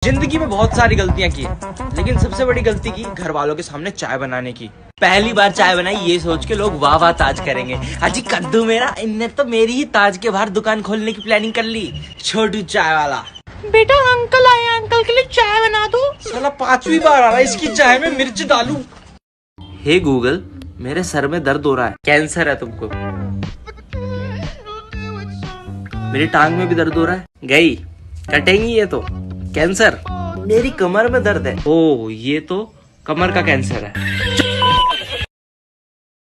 जिंदगी में बहुत सारी गलतियां की लेकिन सबसे बड़ी गलती की घर वालों के सामने चाय बनाने की। पहली बार चाय बनाई ये सोच के लोग वाह वाह ताज करेंगे, अजी कद्दू मेरा, इनने तो मेरी ही ताज के बाहर दुकान खोलने की प्लानिंग कर ली। छोटू चाय वाला, बेटा अंकल आए, अंकल के लिए चाय बना दो। साला पांचवी बार आ रहा है इसकी चाय में मिर्च डालूं। हे गूगल, मेरे सर में दर्द हो रहा है, कैंसर है तुमको। मेरी टांग में भी दर्द हो रहा है, गई कटेंगी ये तो, कैंसर। मेरी कमर में दर्द है, ओ ये तो कमर का कैंसर है।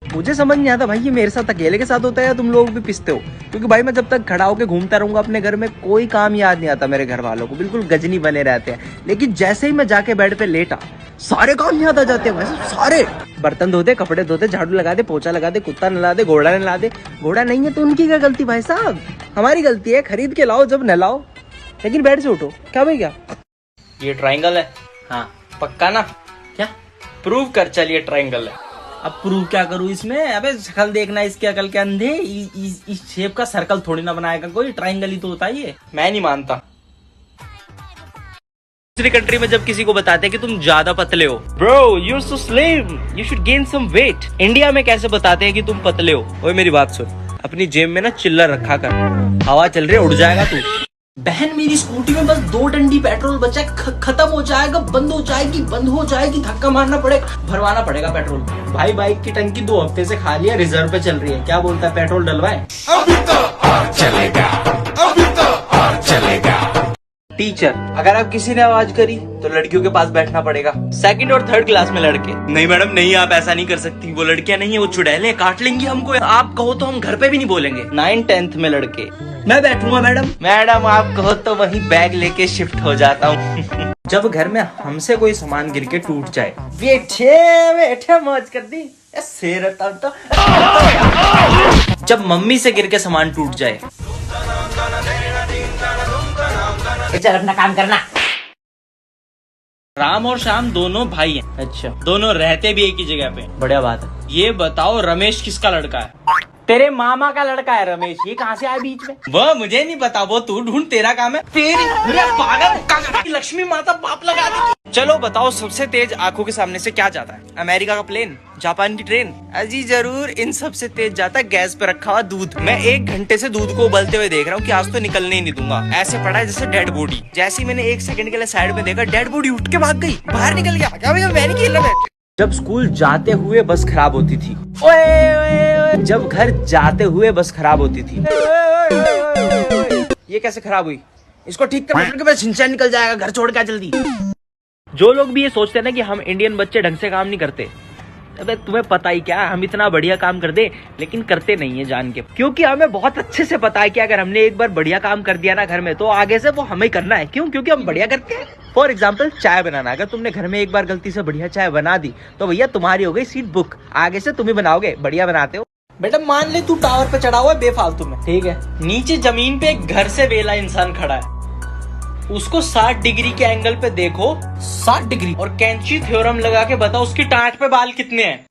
मुझे समझ नहीं आता भाई ये मेरे साथ अकेले के साथ होता है या तुम लोग भी पिसते हो, क्योंकि भाई मैं जब तक खड़ा होकर घूमता रहूंगा अपने घर में कोई काम याद नहीं आता मेरे घर वालों को, बिल्कुल गजनी बने रहते हैं। लेकिन जैसे ही मैं जाके बेड पे लेटा सारे काम याद आ जाते हैं भाई सारे। बर्तन धोते, कपड़े धोते, झाड़ू लगा दे, पोछा लगा दे, कुत्ता नला दे, घोड़ा नला दे। घोड़ा नहीं है तो उनकी क्या गलती भाई साहब, हमारी गलती है, खरीद के लाओ जब नलाओ, लेकिन बेड से उठो। क्या भाई क्या ये ट्रायंगल है? हाँ पक्का ना? क्या प्रूव कर, चलिए ट्रायंगल है। अब प्रूव क्या करूं इसमें? अबे शक्ल देखना इसके, अकल के अंधे। इस शेप का सर्कल थोड़ी ना बनाएगा कोई, ट्रायंगल ही तो होता है ये। मैं नहीं मानता। दूसरी कंट्री में जब किसी को बताते हैं कि तुम ज्यादा पतले हो, bro you are so slim, you should gain some weight. India में कैसे बताते हैं कि तुम पतले हो? ओए मेरी बात सुन, अपनी जेब में ना चिल्लर रखा कर, हवा चल रही है उड़ जाएगा तू। बहन मेरी स्कूटी में बस 2 डंडी पेट्रोल बचा, खत्म हो जाएगा, बंद हो जाएगी, धक्का मारना पड़ेगा, भरवाना पड़ेगा पेट्रोल। भाई बाइक की टंकी 2 हफ्ते से खाली है, रिजर्व पे चल रही है, क्या बोलता है पेट्रोल डलवाए? अभी तो और चलेगा, अभी तो और चलेगा। टीचर, अगर आप किसी ने आवाज करी तो लड़कियों के पास बैठना पड़ेगा, 2nd और 3rd क्लास में लड़के। नहीं मैडम नहीं, आप ऐसा नहीं कर सकती, वो लड़कियां नहीं है, वो चुड़ैलें, काट लेंगी हमको। आप कहो तो हम घर पे भी नहीं बोलेंगे। 9th 10th में लड़के, मैं बैठूंगा मैडम। मैडम आप कहो तो वहीं बैग लेके शिफ्ट हो जाता हूँ। जब घर में हमसे कोई सामान गिर के टूट जाए, बैठे मौज कर दी शेर। तो जब मम्मी से गिर के सामान टूट जाए, चल अपना काम करना। राम और श्याम दोनों भाई हैं। अच्छा, दोनों रहते भी एक ही जगह पे, बढ़िया बात है। ये बताओ रमेश किसका लड़का है? तेरे मामा का लड़का है रमेश, ये कहाँ से आया बीच में? वो मुझे नहीं पता, वो तू ढूंढ, तेरा काम है। तेरी पागल लक्ष्मी माता बाप लगा दी। चलो बताओ सबसे तेज आंखों के सामने से क्या जाता है? अमेरिका का प्लेन, जापान की ट्रेन? अजी जरूर, इन सबसे तेज जाता है गैस पे रखा हुआ दूध। मैं 1 घंटे से दूध को उबलते हुए देख रहा हूँ कि आज तो निकलने ही नहीं दूंगा। ऐसे पड़ा है जैसे डेड बॉडी। जैसे ही मैंने 1 सेकंड के लिए साइड में देखा, डेड बॉडी उठ के भाग गई, बाहर निकल गया। क्या भैया मैं नहीं खेल रहा। जब स्कूल जाते हुए बस खराब होती थी, ओए, जब घर जाते हुए बस खराब होती थी। ये कैसे खराब हुई? इसको ठीक करने के बाद शिनचैन निकल जाएगा, घर छोड़ के जल्दी। जो लोग भी ये सोचते हैं ना कि हम इंडियन बच्चे ढंग से काम नहीं करते, अबे तुम्हें पता ही क्या, हम इतना बढ़िया काम कर दे लेकिन करते नहीं है जान के, क्योंकि हमें बहुत अच्छे से पता है कि अगर हमने एक बार बढ़िया काम कर दिया ना घर में, तो आगे से वो हमें करना है। क्यों? क्योंकि हम बढ़िया करते हैं। फॉर एग्जाम्पल चाय बनाना, अगर तुमने घर में एक बार गलती से बढ़िया चाय बना दी तो भैया तुम्हारी हो गई सीट बुक, आगे से तुम ही बनाओगे, बढ़िया बनाते हो। बेटा मान ले तू टावर पे चढ़ा हुआ है बेफालतू में, ठीक है, नीचे जमीन पे एक घर से वेला इंसान खड़ा है, उसको 60 डिग्री के एंगल पे देखो, 60 डिग्री, और कैंची थ्योरम लगा के बताओ उसकी टाट पे बाल कितने हैं।